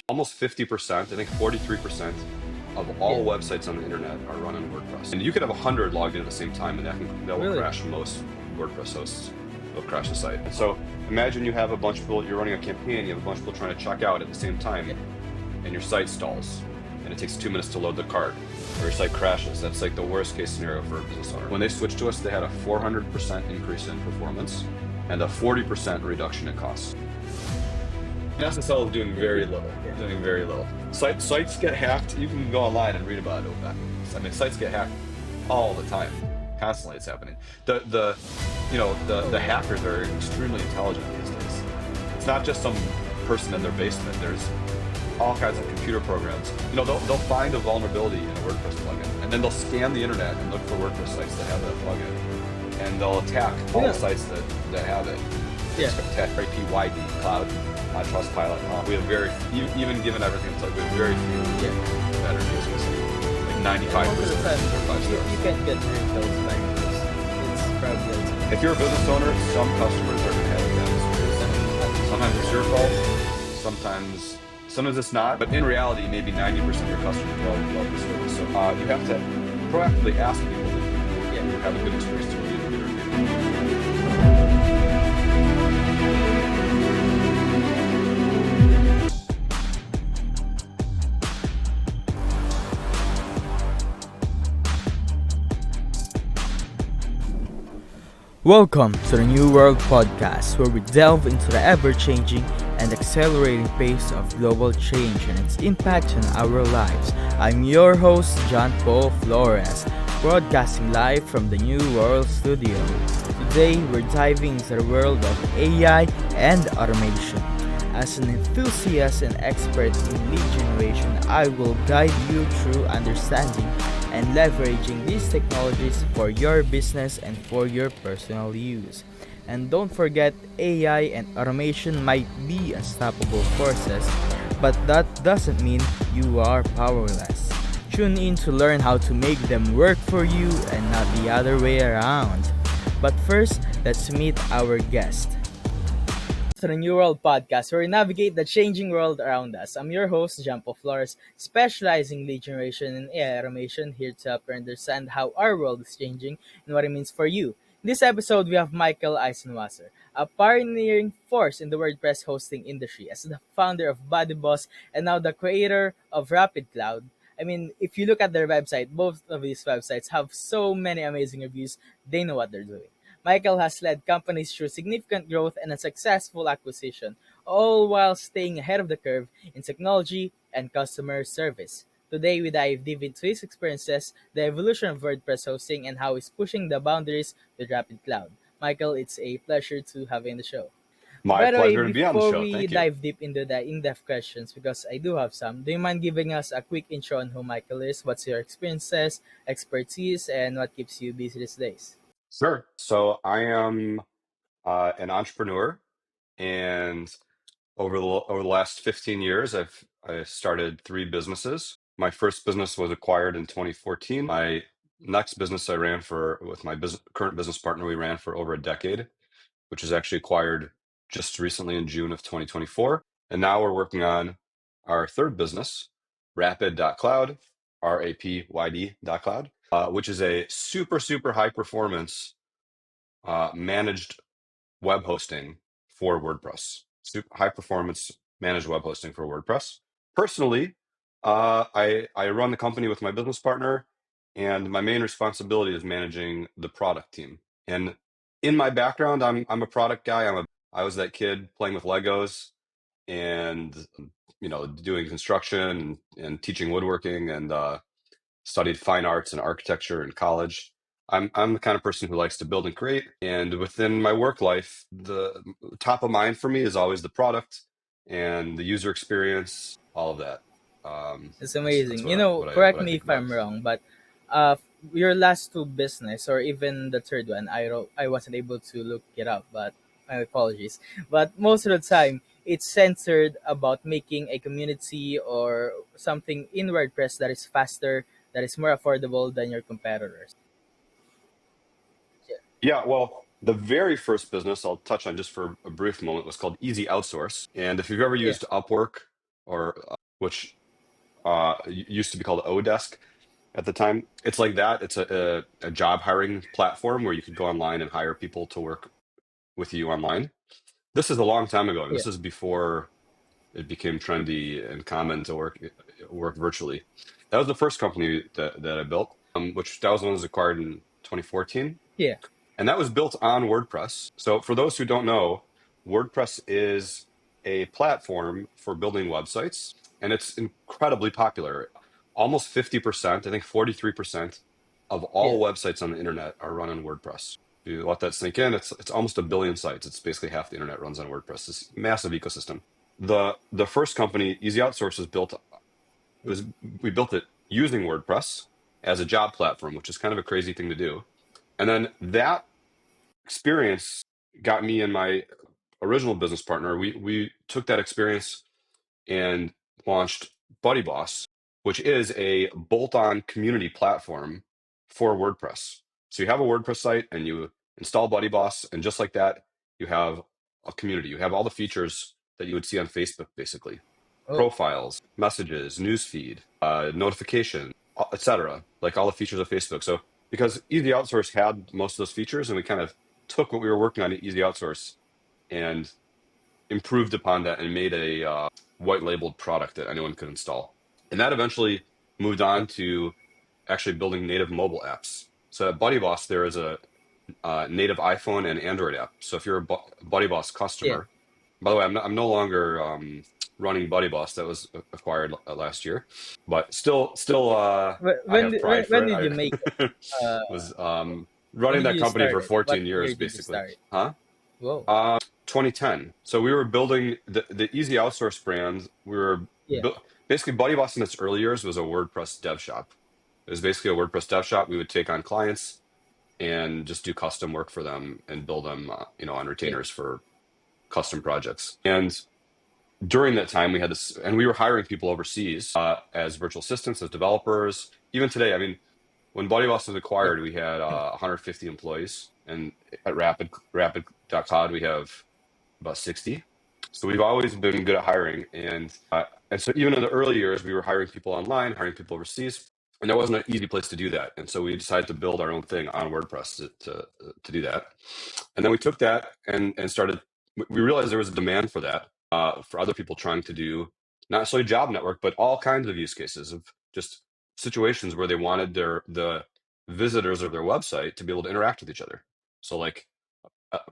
Almost 50%, I think 43% of all Yeah, websites on the internet are run on WordPress. And you could have 100 logged in at the same time, and that will really. crash most WordPress hosts. It'll crash the site. And so imagine you have a bunch of people, you're running a campaign, you have a bunch of people trying to check out at the same Yeah, time, and your site stalls, and it takes 2 minutes to load the cart, or your site crashes. That's like the worst case scenario for a business owner. When they switched to us, they had a 400% increase in performance and a 40% reduction in costs. SSL is doing very little, yeah, doing very little. Sites get hacked. You can go online and read about it. I mean, sites get hacked all the time. Constantly, it's happening. The oh the yeah, hackers are extremely intelligent these days. It's not just some person in their basement. There's all kinds of computer programs. They'll find a vulnerability in a WordPress plugin, and then they'll scan the internet and look for WordPress sites that have that plugin, and they'll attack you all the know, sites that have it. They yeah, just attack IPYD, Cloud, Trustpilot. We have even given everything, it's like we have very few yeah. bad reviews. Like And most of the 95% time, are 5 stars. you can't get rid of those packages. It's probably If you're a business owner, some customers are going to have a bad experience. Sometimes it's your fault. Sometimes it's not. But in reality, maybe 90% of your customers love the service. So you have to proactively ask people yeah. who have a good experience to leave a good review. Welcome to the New World Podcast, where we delve into the ever changing and accelerating pace of global change and its impact on our lives. I'm your host, John Paul Flores, broadcasting live from the New World Studio. Today, we're diving into the world of AI and automation. As an enthusiast and expert in lead generation, I will guide you through understanding and leveraging these technologies for your business and for your personal use. And don't forget, AI and automation might be unstoppable forces, but that doesn't mean you are powerless. Tune in to learn how to make them work for you and not the other way around. But first, let's meet our guest to the New World Podcast, where we navigate the changing world around us. I'm your host, Jampo Flores, specializing in lead generation and AI automation, here to help you understand how our world is changing and what it means for you. In this episode, we have Michael Eisenwasser, a pioneering force in the WordPress hosting industry, as the founder of BodyBoss and now the creator of Rapid Cloud. I mean, if you look at their website, both of these websites have so many amazing reviews. They know what they're doing. Michael has led companies through significant growth and a successful acquisition, all while staying ahead of the curve in technology and customer service. Today, we dive deep into his experiences, the evolution of WordPress hosting, and how he's pushing the boundaries with Rapid Cloud. Michael, it's a pleasure to have you in the show. My By the way, pleasure to be on the before show. we Thank you. dive deep into the in-depth questions, because I do have some, do you mind giving us a quick intro on who Michael is? What's your experiences, expertise, and what keeps you busy these days? Sure. So I am an entrepreneur, and over the last 15 years, I started 3 businesses. My first business was acquired in 2014. My next business I ran for with my current business partner, we ran for over a decade, which was actually acquired just recently in June of 2024. And now we're working on our third business, Rapid.cloud, RAPYD.cloud, which is a super, super high performance managed web hosting for WordPress. Super high performance managed web hosting for WordPress. Personally, I run the company with my business partner, and my main responsibility is managing the product team. And in my background, I'm a product guy. I was that kid playing with Legos and doing construction and teaching woodworking, and studied fine arts and architecture in college. I'm the kind of person who likes to build and create. And within my work life, the top of mind for me is always the product and the user experience, all of that. It's That's amazing. what Correct what I me think if about. I'm wrong, but uh, your last two business or even the third one, I wasn't able to look it up, but my apologies. But most of the time, it's centered about making a community or something in WordPress that is faster, that is more affordable than your competitors. Yeah, Yeah, well, the very first business I'll touch on just for a brief moment was called Easy Outsource. And if you've ever yeah, used Upwork, or which used to be called Odesk at the time. It's like that. It's a job hiring platform where you could go online and hire people to work with you online. This is a long time ago, and Yeah. this is before it became trendy and common to work virtually. That was the first company that I built, which that was one that was acquired in 2014. Yeah. And that was built on WordPress. So for those who don't know, WordPress is a platform for building websites, and it's incredibly popular. Almost 50%, I think 43% of Yeah. all websites on the internet are run on WordPress. If you let that sink in, it's almost 1 billion sites. It's basically half the internet runs on WordPress. This massive ecosystem. The first company, Easy Outsource, was we built it using WordPress as a job platform, which is kind of a crazy thing to do. And then that experience got me and my original business partner. We took that experience and launched Buddy Boss, which is a bolt-on community platform for WordPress. So you have a WordPress site and you install Buddy Boss, and just like that, you have a community. You have all the features that you would see on Facebook, basically: Oh. profiles, messages, newsfeed, notification, etc. Like all the features of Facebook. So because Easy Outsource had most of those features, and we kind of took what we were working on at Easy Outsource and improved upon that and made a white labeled product that anyone could install. And that eventually moved Yeah. on to actually building native mobile apps. So at Buddy Boss, there is a native iPhone and Android app. So if you're a Buddy Boss Yeah. customer, by the way, I'm no longer running Buddy Boss. That was acquired last year, but still, I have pride for When did you it. make it? I Uh, was when running did that you company start for it? What 14 year years, did you basically. start it? Huh? Whoa. 2010. So we were building the Easy Outsource brand. We were Yeah. basically Buddy Boss in its early years was a WordPress dev shop. It was basically a WordPress dev shop. We would take on clients and just do custom work for them and build them, on Yeah. retainers for custom projects. And during that time, we had this, and we were hiring people overseas as virtual assistants, as developers. Even today, I mean, when Buddy Boss was Yeah. acquired, we had 150 employees, and at Rapid.cloud, we have about 60. So we've always been good at hiring, and so even in the early years, we were hiring people online, hiring people overseas, and that wasn't an easy place to do that. And so we decided to build our own thing on WordPress to do that. And then we took that and started. We realized there was a demand for that for other people trying to do not necessarily job network, but all kinds of use cases of just situations where they wanted the visitors of their website to be able to interact with each other. So like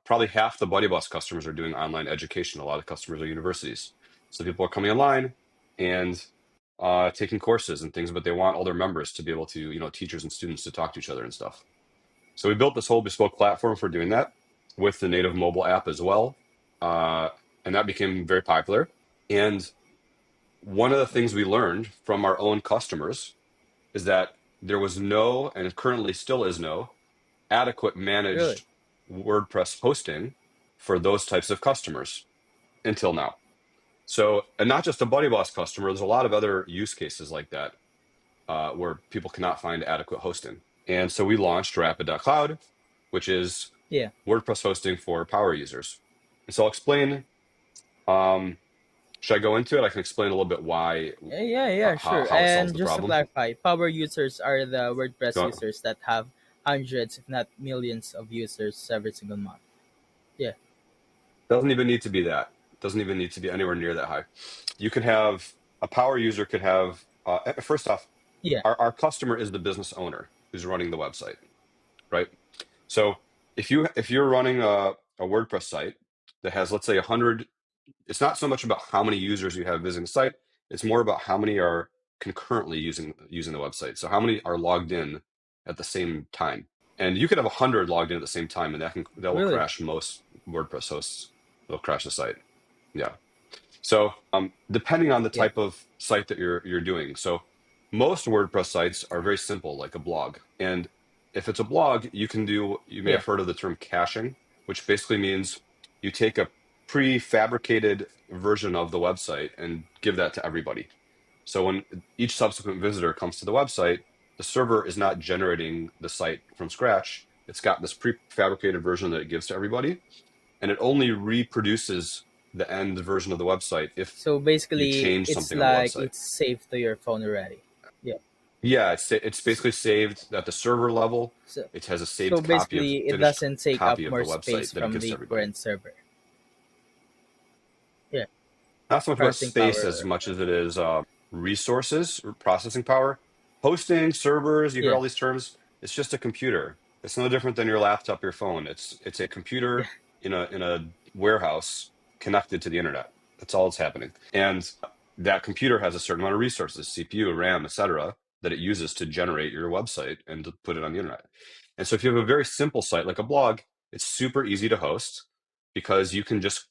probably half the Buddy Boss customers are doing online education. A lot of customers are universities. So people are coming online and taking courses and things, but they want all their members to be able to, teachers and students to talk to each other and stuff. So we built this whole bespoke platform for doing that with the native mobile app as well. Uh, and that became very popular. And one of the things we learned from our own customers is that there was no, and currently still is no, adequate Really? managed WordPress hosting for those types of customers until now. So, and not just a Buddy Boss customer, there's a lot of other use cases like that where people cannot find adequate hosting. And so we launched Rapid.cloud, which is Yeah. WordPress hosting for power users. And so I'll explain. Um, should I go into it? I can explain a little bit why, Yeah, how, sure. how it solves And the just to problem. clarify, power users are the WordPress Go- users that have hundreds, if not millions, of users every single month. Yeah. Doesn't even need to be that. Doesn't even need to be anywhere near that high. You could have a power user could have, first off, Yeah. our customer is the business owner who's running the website, right? So if you're running a WordPress site that has, let's say, 100, it's not so much about how many users you have visiting the site. It's more about how many are concurrently using the website. So how many are logged in at the same time? And you could have 100 logged in at the same time, and that will Really? crash most WordPress hosts. It'll crash the site. Yeah. So depending on the Yeah. type of site that you're doing. So most WordPress sites are very simple, like a blog. And if it's a blog, you may Yeah. have heard of the term caching, which basically means you take a prefabricated version of the website and give that to everybody. So when each subsequent visitor comes to the website, the server is not generating the site from scratch. It's got this prefabricated version that it gives to everybody, and it only reproduces the end version of the website if So you basically, change it's something on the like website. it's saved to your phone already. Yeah. Yeah, it's So, basically saved at the server level. so, It has a so saved copy of basically, it finished doesn't take up copy of more the space website that it from gives to the everybody. current server. Yeah. Not so much about Processing space as power. much as it is resources, or processing power, hosting, servers. You hear Yeah. all these terms. It's just a computer. It's no different than your laptop, your phone. It's a Yeah. computer in a warehouse connected to the internet. That's all that's happening. And that computer has a certain amount of resources, CPU, RAM, etc., that it uses to generate your website and to put it on the internet. And so if you have a very simple site like a blog, it's super easy to host because you can just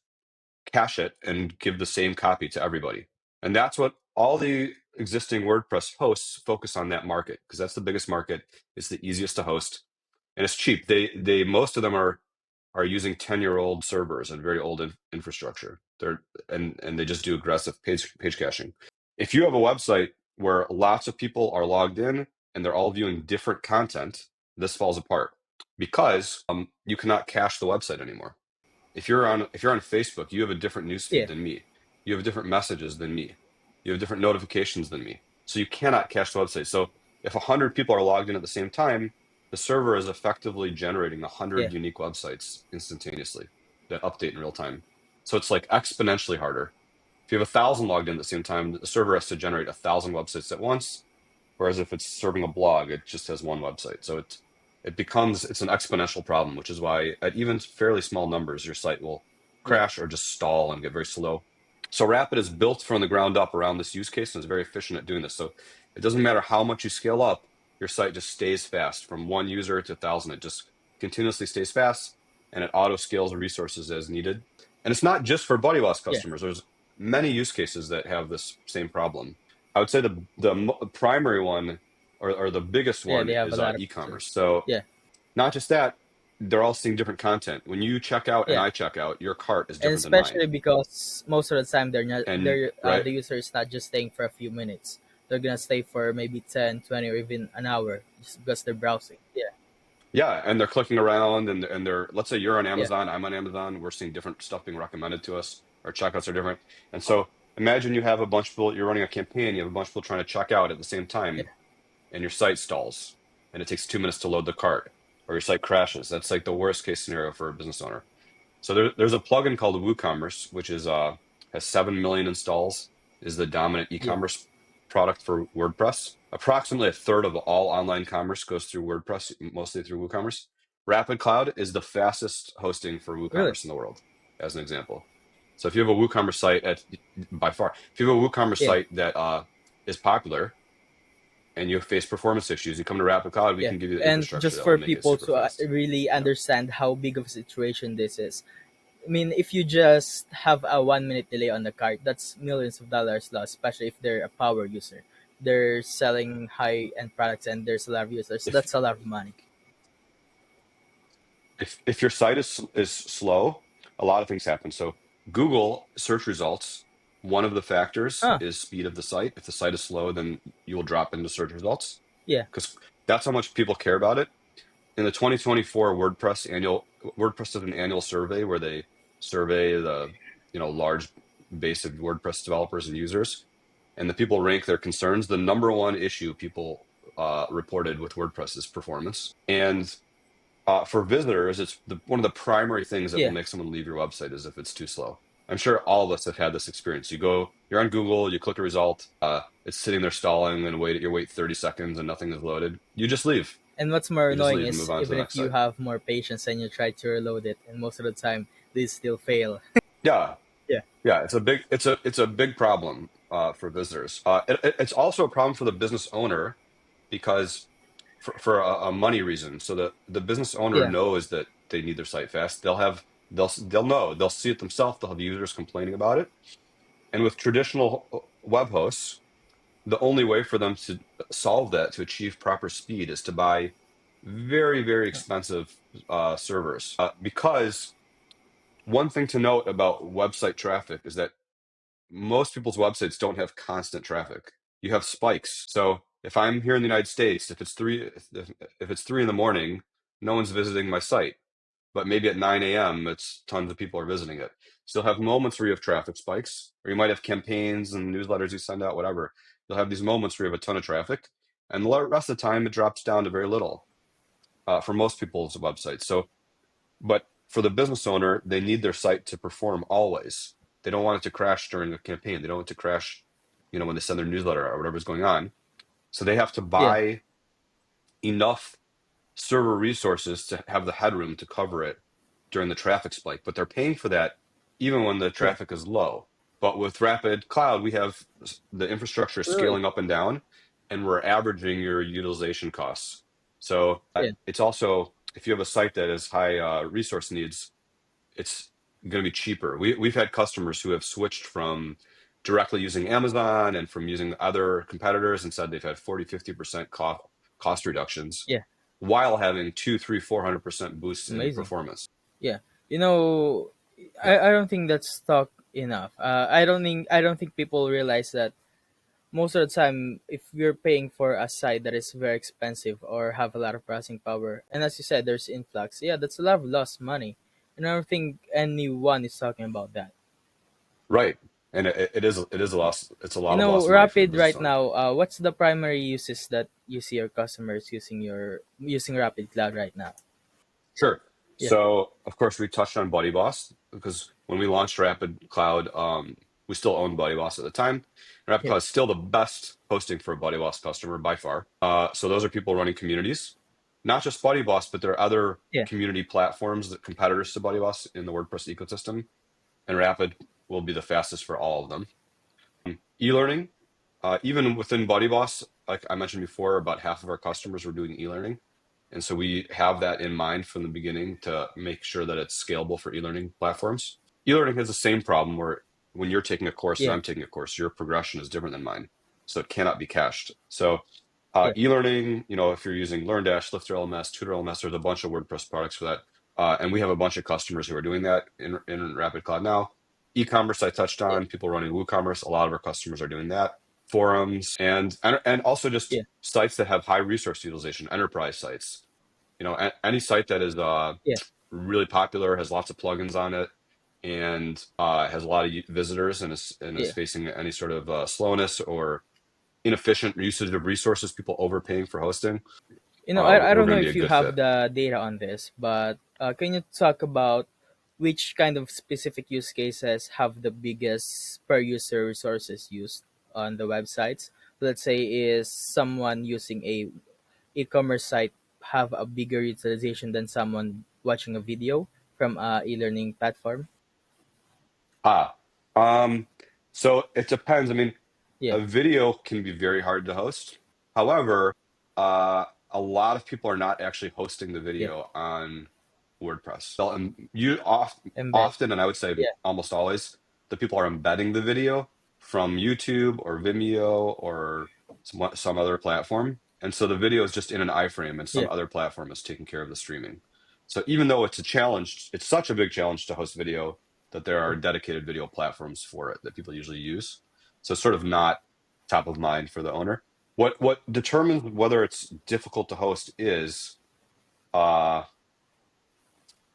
cache it and give the same copy to everybody. And that's what all the existing WordPress hosts focus on, that market, because that's the biggest market. It's the easiest to host and it's cheap. They most of them are using 10-year-old servers and very old infrastructure. And they just do aggressive page caching. If you have a website where lots of people are logged in and they're all viewing different content, this falls apart because you cannot cache the website anymore. If you're on Facebook, you have a different Yeah. newsfeed than me. You have different messages than me. You have different notifications than me. So you cannot cache the website. So if 100 people are logged in at the same time, the server is effectively generating Yeah. 100 unique websites instantaneously that update in real time. So it's like exponentially harder. If you have 1,000 logged in at the same time, the server has to generate 1,000 websites at once. Whereas if it's serving a blog, it just has one website. So it's an exponential problem, which is why at even fairly small numbers, your site will Yeah. crash or just stall and get very slow. So Rapid is built from the ground up around this use case and is very efficient at doing this. So it doesn't matter how much you scale up, your site just stays fast from one user to 1,000. It just continuously stays fast and it auto scales resources as needed. And it's not just for BuddyWass Yeah. customers. There's many use cases that have this same problem. I would say the primary one, or the biggest Yeah. one, They have a is lot of e-commerce. users. So Yeah. not just that, they're all seeing different content. When you check out and Yeah. I check out, your cart is And different than mine. especially because most of the time they're not And they're right, the user is not just staying for a few minutes. They're gonna stay for maybe 10, 20, or even an hour just because they're browsing. Yeah. yeah, and they're clicking around and they're, let's say you're on Yeah. Amazon, I'm on Amazon, we're seeing different stuff being recommended to us. Our checkouts are different. And so imagine you have a bunch of people, you're running a campaign, you have a bunch of people trying to check out at the same Yeah. time, and your site stalls and it takes 2 minutes to load the cart, or your site crashes. That's like the worst case scenario for a business owner. So there's a plugin called WooCommerce, which has 7 million installs, is the dominant Yeah. e-commerce product for WordPress. Approximately a third of all online commerce goes through WordPress, mostly through WooCommerce. Rapid Cloud is the fastest hosting for Really? WooCommerce in the world, as an example. So if you have a WooCommerce site by far, if you have a WooCommerce Yeah. site that is popular and you face performance issues, you come to Rapid Cloud, we Yeah. can give you the And infrastructure just that will for make it people super to fast. really Yeah. understand how big of a situation this is. I mean, if you just have a 1 minute delay on the cart, that's millions of dollars lost, especially if they're a power user. They're selling high end products and there's a lot of users. If That's a lot of money. if your site is slow, a lot of things happen. So Google search results, one of the factors Ah, is speed of the site. If the site is slow, then you will drop into search results yeah, because that's how much people care about it. In the 2024 WordPress did an annual survey where they survey the large base of WordPress developers and users, and the people rank their concerns. The number one issue people reported with WordPress is performance. And for visitors, it's one of the primary things that will yeah. make someone leave your website is if it's too slow. I'm sure all of us have had this experience. You're on Google, you click a result, it's sitting there stalling, and you wait 30 seconds and nothing is loaded. You just leave. And what's more You just annoying leave and move is on to the even next if you site. have more patience and you try to reload it, and most of the time these still fail. Yeah, Yeah, yeah, it's a big problem for visitors. It's also a problem for the business owner because for a money reason. So the business owner yeah, knows that they need their site fast. They'll know, they'll see it themselves. They'll have users complaining about it. And with traditional web hosts, the only way for them to solve that, to achieve proper speed, is to buy very, very expensive servers. Because one thing to note about website traffic is that most people's websites don't have constant traffic. You have spikes. So if I'm here in the United States, if it's 3 in the morning, no one's visiting my site. but maybe at 9 a.m., it's tons of people are visiting it. So you'll have moments where you have traffic spikes, or you might have campaigns and newsletters you send out, whatever. You'll have these moments where you have a ton of traffic, and the rest of the time it drops down to very little for most people's websites. So, but for the business owner, they need their site to perform always. They don't want it to crash during a campaign. They don't want it to crash, when they send their newsletter or whatever's going on. So they have to Yeah. buy enough server resources to have the headroom to cover it during the traffic spike, but they're paying for that even when the Yeah. traffic is low. But with Rapid Cloud, we have the infrastructure Really. scaling up and down, and we're averaging your utilization costs. So Yeah. it's also, if you have a site that has high resource needs, it's going to be cheaper. We've had customers who have switched from directly using Amazon and from using other competitors and said they've had 40, 50% cost reductions Yeah. while having 2, 3, 400% boosts in Amazing. performance. Yeah. You know, Yeah. I don't think that's talk enough. I don't think people realize that most of the time, if you're paying for a site that is very expensive or have a lot of processing power, and as you said, there's influx. Yeah, that's a lot of lost money, and I don't think anyone is talking about that. Right. And it is a Yeah. loss. It's a lot of lost money for the Rapid business right owner. now. What's the primary uses that you see your customers using Rapid Cloud right now? Sure. Yeah. So of course we touched on Buddy Boss because when we launched Rapid Cloud, we still owned Buddy Boss at the time. Rapid Yeah. Cloud is still the best hosting for a Buddy Boss customer by far. So those are people running communities, not just Buddy Boss, but there are other Yeah. community platforms that competitors to Buddy Boss in the WordPress ecosystem, and Rapid will be the fastest for all of them. E-learning, even within Buddy Boss, like I mentioned before, about half of our customers were doing e-learning. And so we have that in mind from the beginning to make sure that it's scalable for e-learning platforms. E-learning has the same problem where when you're taking a course and Yeah. I'm taking a course, your progression is different than mine. So it cannot be cached. So Yeah. e-learning, if you're using LearnDash, Lifter LMS, Tutor LMS, there's a bunch of WordPress products for that. And we have a bunch of customers who are doing that in Rapid Cloud now. E-commerce I touched Yeah. on, people running WooCommerce, a lot of our customers are doing that. Forums and also just Yeah. sites that have high resource utilization, enterprise sites. Any site that is Yeah. really popular, has lots of plugins on it, and has a lot of visitors and is Yeah. facing any sort of slowness or inefficient usage of resources, people overpaying for hosting, I we're don't know going to be a if you good have fit. the data on this, but can you talk about which kind of specific use cases have the biggest per user resources used on the websites? Let's say is someone using a e-commerce site have a bigger utilization than someone watching a video from a e-learning platform? Ah, um, so it depends. I mean, Yeah. a video can be very hard to host. However, a lot of people are not actually hosting the Yeah. video on WordPress. Embed. Often, and I would say Yeah. almost always, the people are embedding the video from YouTube or Vimeo or some other platform. And so the video is just in an iframe and some Yeah. other platform is taking care of the streaming. So even though it's a challenge, it's such a big challenge to host video that there are Yeah. dedicated video platforms for it that people usually use. So it's sort of not top of mind for the owner. What determines whether it's difficult to host is uh,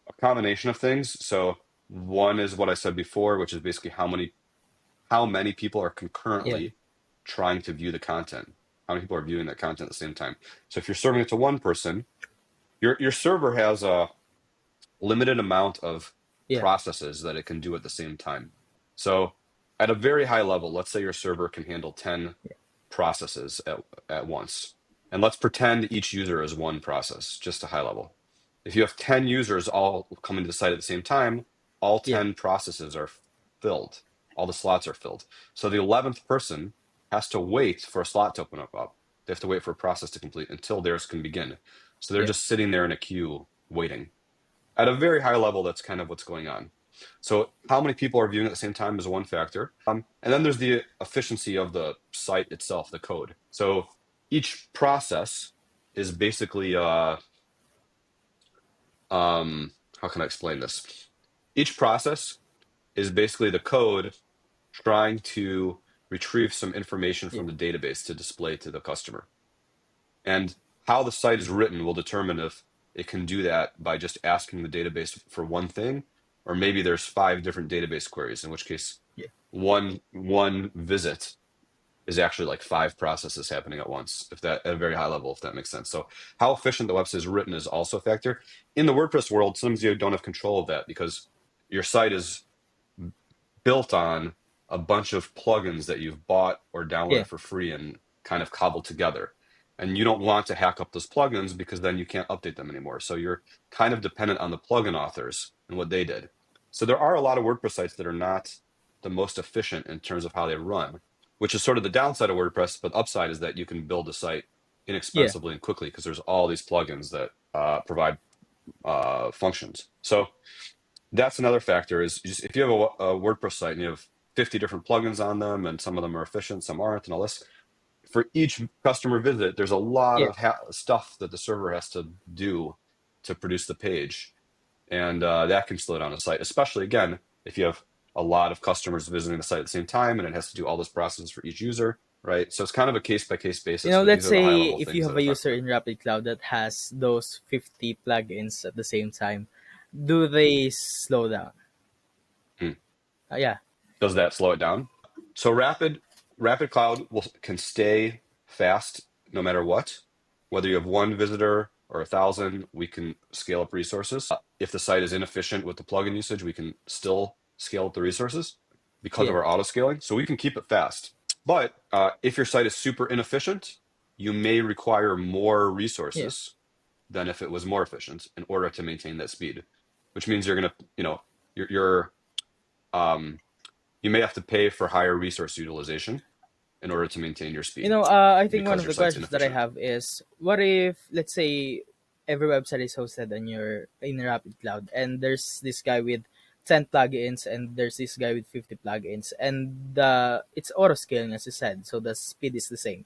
a combination of things. So one is what I said before, which is basically how many people are Yeah. concurrently trying to view the content. How many people are viewing that content at the same time? So if you're serving it to one person, your server has a limited amount of Yeah. processes that it can do at the same time. So at a very high level, let's say your server can handle 10 processes at once. And let's pretend each user is one process, just a high level. If you have 10 users all coming to the site at the same time, all Yeah. 10 processes are filled. All the slots are filled. So the 11th person has to wait for a slot to open up. They have to wait for a process to complete until theirs can begin. So they're Yeah. just sitting there in a queue waiting. At a very high level, that's kind of what's going on. So how many people are viewing at the same time is one factor. And then there's the efficiency of the site itself, the code. So each process is basically, how can I explain this? Each process is basically the code trying to retrieve some information Yeah. from the database to display to the customer. And how the site is written will determine if it can do that by just asking the database for one thing, or maybe there's 5 different database queries, in which case yeah, one visit is actually like 5 processes happening at once, if that at a very high level, if that makes sense. So how efficient the website is written is also a factor. In the WordPress world, sometimes you don't have control of that because your site is built on a bunch of plugins that you've bought or yeah, downloaded for free and kind of cobbled together. And you don't want to hack up those plugins because then you can't update them anymore. So you're kind of dependent on the plugin authors and what they did. So there are a lot of WordPress sites that are not the most efficient in terms of how they run, which is sort of the downside of WordPress. But the upside is that you can build a site yeah. inexpensively and quickly because there's all these plugins that provide functions. So that's another factor is just if you have a WordPress site and you have 50 different plugins on them and some of them are efficient, some aren't, and all this, for each customer visit, there's a lot Yeah. of stuff that the server has to do to produce the page. And that can slow down a site, especially again, if you have a lot of customers visiting the site at the same time and it has to do all this process for each user, right? So it's kind of a case by case basis, but Let's these are the high say level if you things have that a affect user it. in Rapid Cloud that has those 50 plugins at the same time, do they slow down? Hmm. Yeah, Does that slow it down? So Rapid Cloud can stay fast no matter what. Whether you have one visitor or 1,000, we can scale up resources. If the site is inefficient with the plugin usage, we can still scale up the resources because of yeah, our auto scaling. So we can keep it fast. But if your site is super inefficient, you may require more yeah. resources than if it was more efficient in order to maintain that speed, which means you're going to, you're um, you may have to pay for higher resource utilization in order to maintain your speed I think one because of your the site's questions that I inefficient. have is, what if, let's say, every website is hosted on your in Rapid Cloud, and there's this guy with 10 plugins, and there's this guy with 50 plugins, and it's auto scaling as you said, so the speed is the same.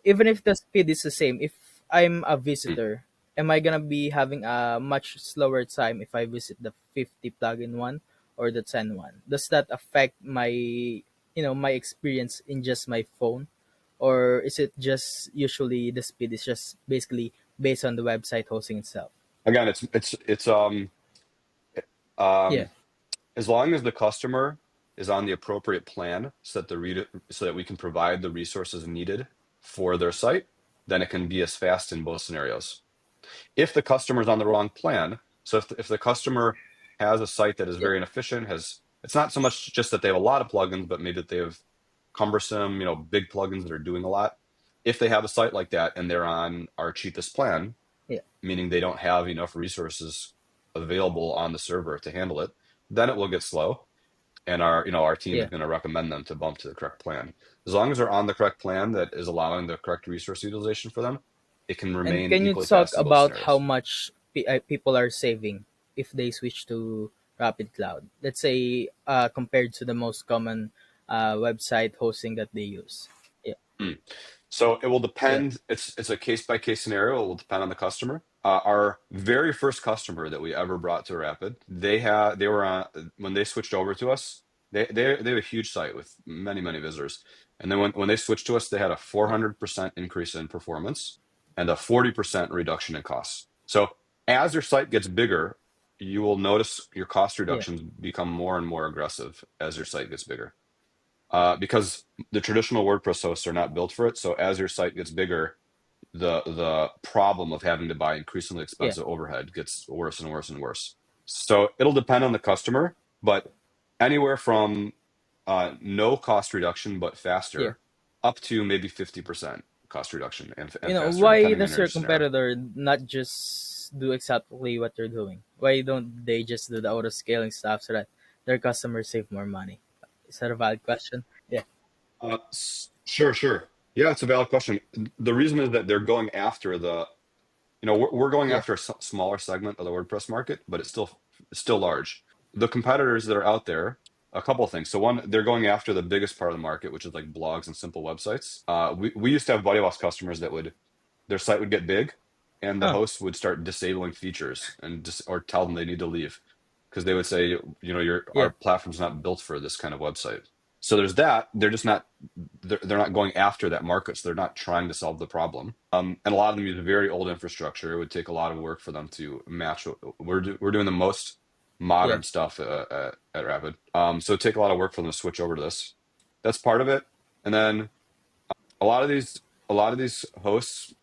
Even if the speed is the same, if I'm a Hmm. visitor, am I gonna be having a much slower time if I visit the 50 plugin one or the 10 one? Does that affect my experience in just my phone? Or is it just usually the speed is just basically based on the website hosting itself? Again, it's Yeah, um, as long as the customer is on the appropriate plan so that we can provide the resources needed for their site, then it can be as fast in both scenarios. If the customer is on the wrong plan, so if the customer has a site that is yeah, very inefficient, it's not so much just that they have a lot of plugins, but maybe that they have cumbersome, big plugins that are doing a lot. If they have a site like that and they're on our cheapest plan, yeah, meaning they don't have enough resources available on the server to handle it, then it will get slow. And our team is yeah. going to recommend them to bump to the correct plan. As long as they're on the correct plan that is allowing the correct resource utilization for them, it can And remain can you equally talk fast in both about how scenarios. much people are saving if they switch to Rapid Cloud? Let's say compared to the most common website hosting that they use. Yeah, Hmm. So it will yeah, depend. It's a case by case scenario. It will depend on the customer. Our very first customer that we ever brought to Rapid, they were on when they switched over to us. They have a huge site with many visitors, and then when they switched to us, they had a yeah, 400% increase in performance and a 40% reduction in costs. So as your site gets bigger, you will notice your cost yeah, reductions become more and more aggressive as your site gets bigger because the traditional WordPress hosts are not built for it. So as your site gets bigger, the problem of having to buy increasingly yeah, expensive overhead gets worse and worse and worse. So it'll depend on the customer, but anywhere from no cost reduction but yeah. faster up to maybe 50% cost reduction and faster, Why depending on does your your scenario. competitor not just do exactly what they're doing? Why don't they just do the auto scaling stuff so that their customers save more money? Is that a valid question? Yeah, Sure. Yeah, it's a valid question. The reason is that they're going after we're going yeah. after a smaller segment of the WordPress market, but it's still large. The competitors that are out there, a couple of things. So one, they're going after the biggest part of the market, which is like blogs and simple websites. We used to have Buddy Boss customers that their site would get big, and the Huh. host would start disabling features and or tell them they need to leave because they would say, Yeah, our platform's not built for this kind of website. So there's that. They're not going after that market, so they're not trying to solve the problem. And a lot of them use very old infrastructure. It would take a lot of work for them to match. We're doing the most Yeah. modern stuff at Rapid. So it'd take a lot of work for them to switch over to this. That's part of it. And then a lot of these hosts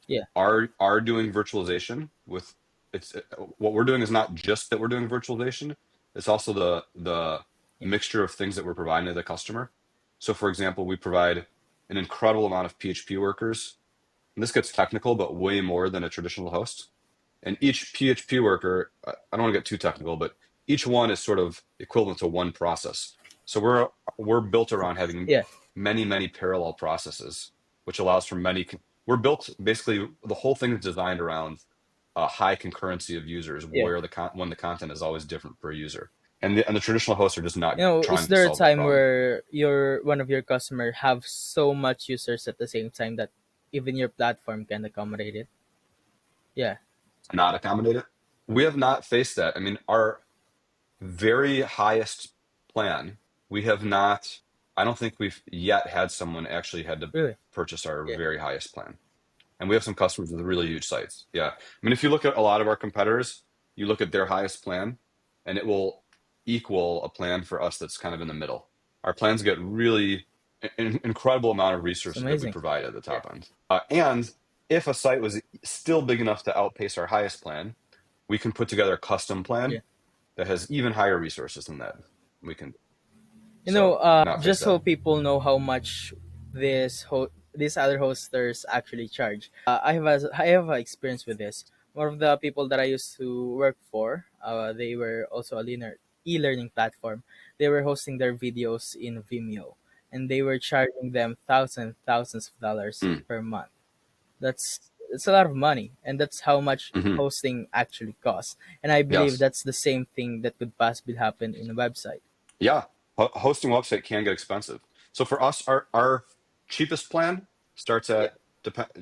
Yeah. are doing virtualization with it's what we're doing is not just that we're doing virtualization, it's also the Yeah. mixture of things that we're providing to the customer. So for example, we provide an incredible amount of PHP workers, and this gets technical, but way more than a traditional host. And each PHP worker, I don't want to get too technical, but each one is sort of equivalent to one process. So we're built around having Yeah. many parallel processes, which allows for we're built basically the whole thing is designed around a high concurrency of users Yeah. where when the content is always different per user. And the traditional hosts are just not Is trying to there a solve that time problem. where one of your customer have so much users at the same time that even your platform can accommodate it? Yeah. Not accommodate it. We have not faced that. I mean, our very highest plan, we have not, I don't think we've yet had someone actually had to Really? purchase our Yeah. very highest plan. And we have some customers with really huge sites. Yeah. I mean, if you look at a lot of our competitors, you look at their highest plan and it will equal a plan for us that's kind of in the middle. Our plans get really incredible amount of It's resources that we amazing. provide at the Yeah. top end. And if a site was still big enough to outpace our highest plan, we can put together a custom plan Yeah. that has even higher resources than that. We can, You know, so not face just so that. people know how much these other hosters actually charge. I have a experience with this. One of the people that I used to work for, they were also a e-learning platform. They were hosting their videos in Vimeo, and they were charging them thousands of dollars Mm, per month. It's a lot of money, and that's how much hmm. hosting actually costs. And I believe Yes. that's the same thing that could possibly happen in a website. Yeah, hosting a website can get expensive. So for us, our cheapest plan starts Yeah. at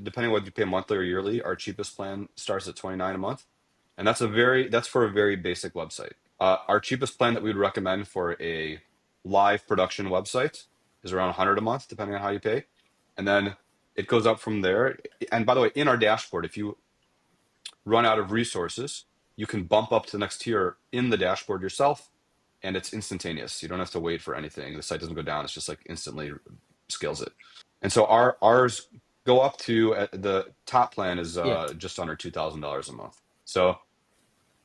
depending on whether you pay monthly or yearly. Our cheapest plan starts at 29 a month, and that's for a very basic website. Our cheapest plan that we would recommend for a live production website is around 100 a month, depending on how you pay, and then it goes up from there. And by the way, in our dashboard, if you run out of resources, you can bump up to the next tier in the dashboard yourself, and it's instantaneous. You don't have to wait for anything. The site doesn't go down. It's just like instantly scales it. And so ours go up to the top plan is Yeah. just under $2,000 a month. So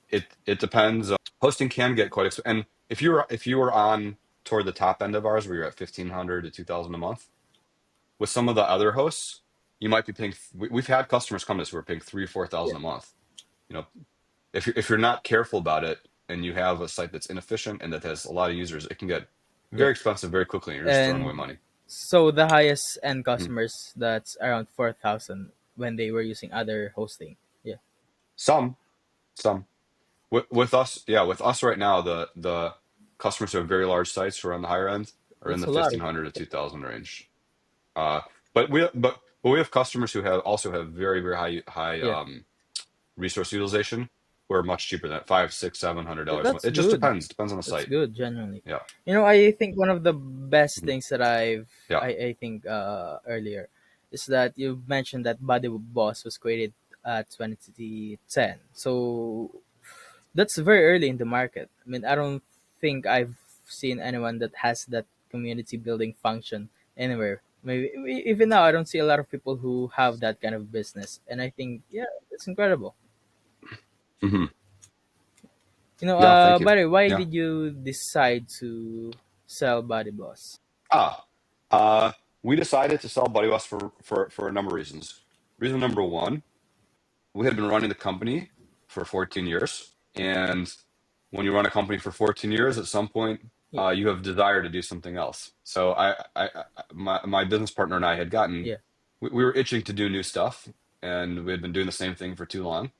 it depends. Hosting can get quite expensive. And if you were on toward the top end of ours, where you're at 1,500 to 2,000 a month, with some of the other hosts, you might be paying. We've had customers come to us who are paying 3 or 4,000 Yeah. a month. You know, if you're not careful about it and you have a site that's inefficient and that has a lot of users, it can get Yeah. very expensive very quickly, and you're just throwing away And money. so the highest end Mhm. customers, that's around 4,000 when they were using other hosting. Yeah. Some, some with us, yeah, with us right now, the customers who have very large sites who are on the higher end are in That's the a lot. 1,500 to 2,000 range. Uh, but we have customers who have very high Yeah. resource utilization who are much cheaper than five, six, $700 a month. That's It just good. depends on the That's site. good, genuinely. Yeah. You know, I think one of the best Mhm. things that Yeah. I think earlier is that you mentioned that Body Boss was created at 2010. So that's very early in the market. I mean, I don't think I've seen anyone that has that community building function anywhere. Maybe even now, I don't see a lot of people who have that kind of business, and I think yeah, it's incredible. Hmm. You know, Yeah. Thank by you. the way, why Yeah. did you decide to sell Body Boss? Ah, uh, we decided to sell Buddy West for a number of reasons. Reason number one, we had been running the company for 14 years, and when you run a company for 14 years, at some point, Yeah, you have desire to do something else. So my business partner and I had gotten, yeah, we were itching to do new stuff, and we had been doing the same thing for too long,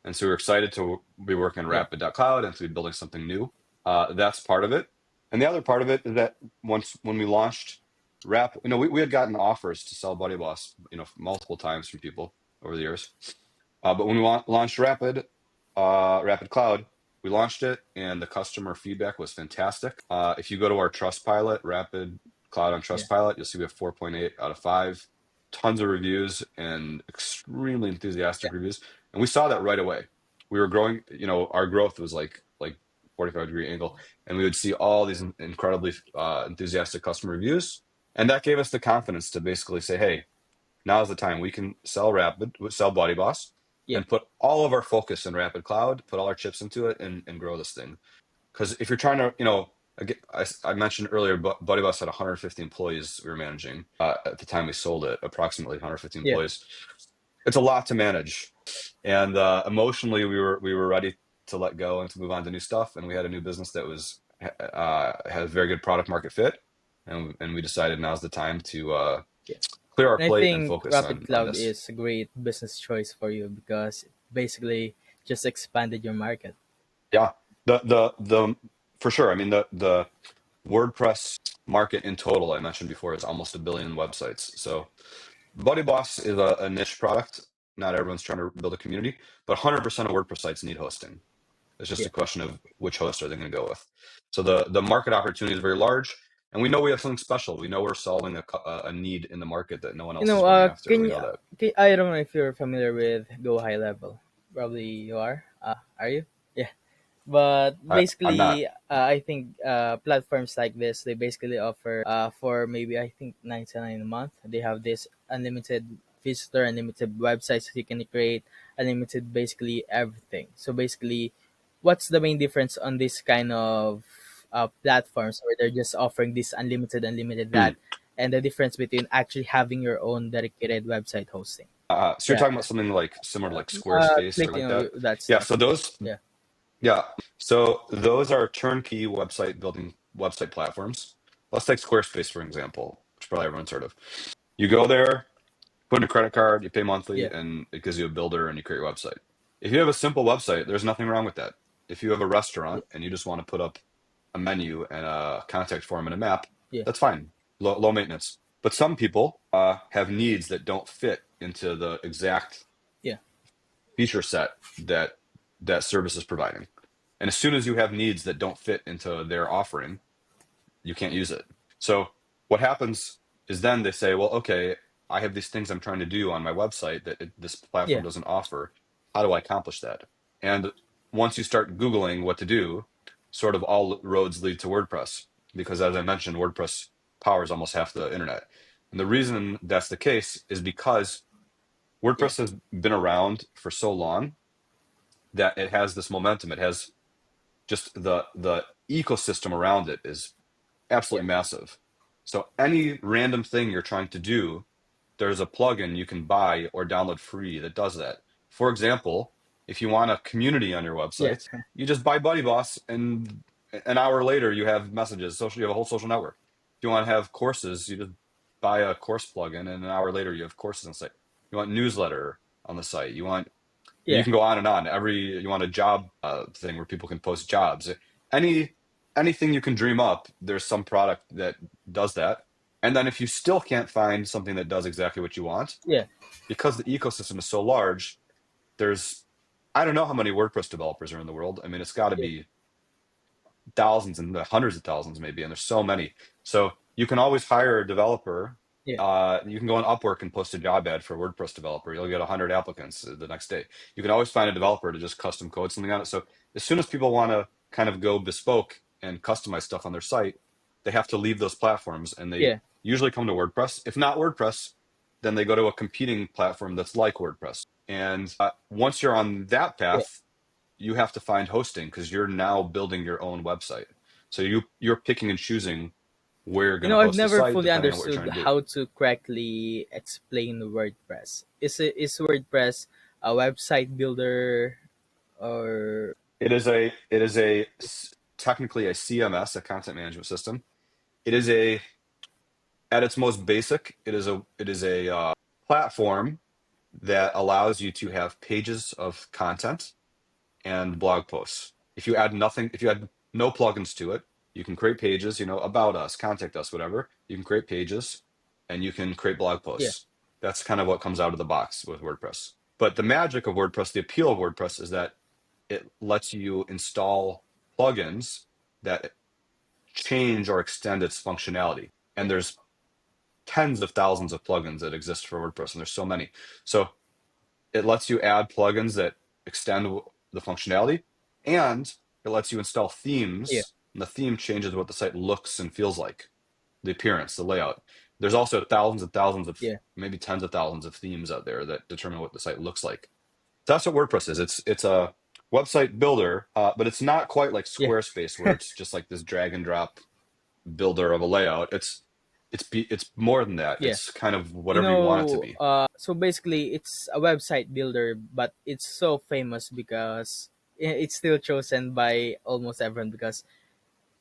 and so we were excited to be working on yeah, Rapid.cloud and to be building something new. That's part of it, and the other part of it is that when we launched Rapid, we had gotten offers to sell Buddy Boss, multiple times from people over the years. But when we launched Rapid Cloud, We launched it, and the customer feedback was fantastic. If you go to our Trustpilot, Rapid Cloud on Yeah. Trustpilot, you'll see we have 4.8 out of 5. Tons of reviews and extremely enthusiastic reviews. And we saw that right away. We were growing, our growth was like 45-degree angle, and we would see all these incredibly enthusiastic customer reviews. And that gave us the confidence to basically say, hey, now's the time we can sell Body Boss, Yeah. and put all of our focus in Rapid Cloud, put all our chips into it, and grow this thing. Because if you're trying to, again, I mentioned earlier, Buddy Boss had 150 employees we were managing at the time we sold it, approximately 150 Yeah. employees. It's a lot to manage, and emotionally, we were ready to let go and to move on to new stuff. And we had a new business that had a very good product market fit, and we decided now's the time to Yeah. clear our And I plate and think focus Rapid on Cloud this. is a great business choice for you because it basically just expanded your market. Yeah, the for sure. I mean, the WordPress market in total, I mentioned before, is almost 1 billion websites. So Buddy Boss is a niche product. Not everyone's trying to build a community, but 100% of WordPress sites need hosting. It's just Yeah. a question of which host are they going to go with. So the market opportunity is very large, and we know we have something special. We know we're solving a need in the market that no one else is going after. We know that. I don't know if you're familiar with Go High Level. Probably you are. Are you? Yeah. But I'm not. basically, I think platforms like this, they basically offer for maybe I think 99 a month. They have this unlimited visitor, unlimited websites that you can create, unlimited basically everything. So basically, what's the main difference on this kind of platforms where they're just offering this unlimited Hmm. that, and the difference between actually having your own dedicated website hosting? So you're Yeah. talking about something like similar to like Squarespace or Click, like that? that Yeah. stuff. So those Yeah. Yeah. So those are turnkey website building website platforms. Let's take Squarespace, for example, which probably everyone's heard of. You go there, put in a credit card, you pay monthly, Yeah. and it gives you a builder and you create your website. If you have a simple website, there's nothing wrong with that. If you have a Yeah. restaurant and you just want to put up a menu and a contact form and a map, Yeah. that's fine. Low maintenance. But some people have needs that don't fit into the exact Yeah. feature set that service is providing. And as soon as you have needs that don't fit into their offering, you can't use it. So what happens is then they say, well, okay, I have these things I'm trying to do on my website that this platform Yeah. doesn't offer. How do I accomplish that? And once you start Googling what to do, sort of all roads lead to WordPress, because as I mentioned, WordPress powers almost half the internet. And the reason that's the case is because Yeah. WordPress has been around for so long that it has this momentum. It has just the ecosystem around it is Yeah. absolutely massive. So any random thing you're trying to do, there's a plugin you can buy or download free that does that. For example, if you want a community on your Yeah. website, you just buy Buddy Boss, and an hour later you have messages. You have a whole social network. If you want to have courses, you just buy a course plugin, and an hour later you have courses on the site. You want newsletter on the site. You Yeah. can go on and on. You want a job thing where people can post jobs. Any anything you can dream up, there's some product that does that. And then if you still can't find something that does exactly what you want, Yeah. because the ecosystem is so large, there's I don't know how many WordPress developers are in the world. I mean, it's got to Yeah. be thousands and hundreds of thousands maybe, and there's so many. So you can always hire a developer. Yeah. You can go on Upwork and post a job ad for a WordPress developer. You'll get 100 applicants the next day. You can always find a developer to just custom code something on it. So as soon as people want to kind of go bespoke and customize stuff on their site, they have to leave those platforms, and they Yeah. usually come to WordPress. If not WordPress, then they go to a competing platform that's like WordPress. And once you're on that Yeah. path, you have to find hosting because you're now building your own website. So you're picking and choosing where you're going to I've host the never site fully depending on what you're understood trying to do. how to correctly explain WordPress. Is WordPress a website builder or Technically a CMS, a content management system. It is a At its most basic, it is a platform that allows you to have pages of content and blog posts. If you add no plugins to it, you can create pages, about us, contact us, whatever. You can create pages and you can create blog yeah. posts. That's kind of what comes out of the box with WordPress. But the magic of WordPress, the appeal of WordPress is that it lets you install plugins that change or extend its functionality. yeah, And there's tens of thousands of plugins that exist for WordPress, and there's so many. So it lets you add plugins that extend the functionality, and it lets you install yeah, themes, and the theme changes what the site looks and feels like, the appearance, the layout. There's also thousands and thousands of, yeah, maybe tens of thousands of themes out there that determine what the site looks like. That's what WordPress is. It's a website builder, but it's not quite like yeah, Squarespace where it's just like this drag and drop builder of a layout. It's more than that. yeah. It's kind of whatever you want it to be. So basically, it's a website builder, but it's so famous because it's still chosen by almost everyone because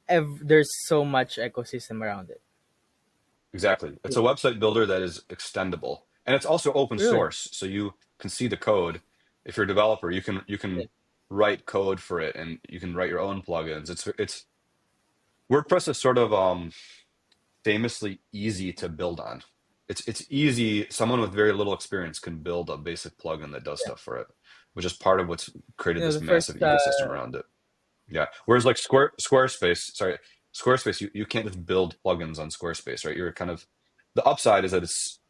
there's so much ecosystem around it. Exactly. It's Yeah. a website builder that is extendable, and it's also open Really? source, so you can see the code. If you're a developer, you Yeah. can write code for it, and you can write your own plugins. It's WordPress is sort of famously easy to build on. It's easy. Someone with very little experience can build a basic plugin that does Yeah. stuff for it, which is part of what's created this The massive first, ecosystem around it. Yeah. Whereas like Squarespace, you can't just build plugins on Squarespace, right? You're kind of the upside is that it's